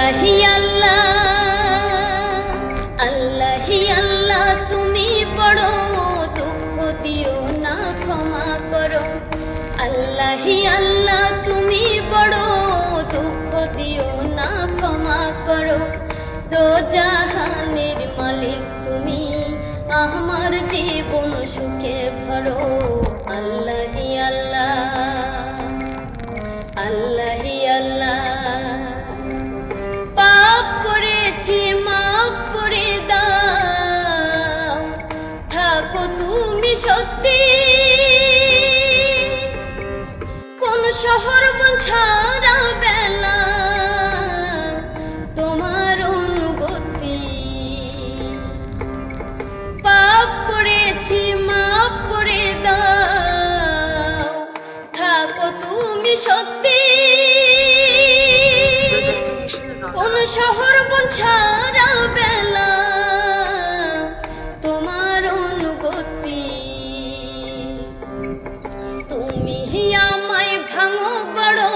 আল্লাহি আল্লাহ, আল্লাহি আল্লাহ, তুমি বড়, দুঃখ দিও না, ক্ষমা করো। আল্লাহি আল্লাহ, তুমি বড়, দুঃখ দিও না, ক্ষমা করো। দো জাহানের মালিক তুমি, আমার জীবন সুখে ভরো। আল্লাহি আল্লাহ, আল্লাহি আল্লাহ, পাপ করেছি মাফ করে দাও, থাকো তুমি সত্যি। কোন শহর বন ছাড়া বেলা, তোমার অনুগতি। পাপ করেছি মাফ করে দাও, থাকো তুমি সত্যি। কোন শহর বন ছাড়া বেলা, তোমার অনুগতি। তুমি আমায় ভাঙো গড়ো,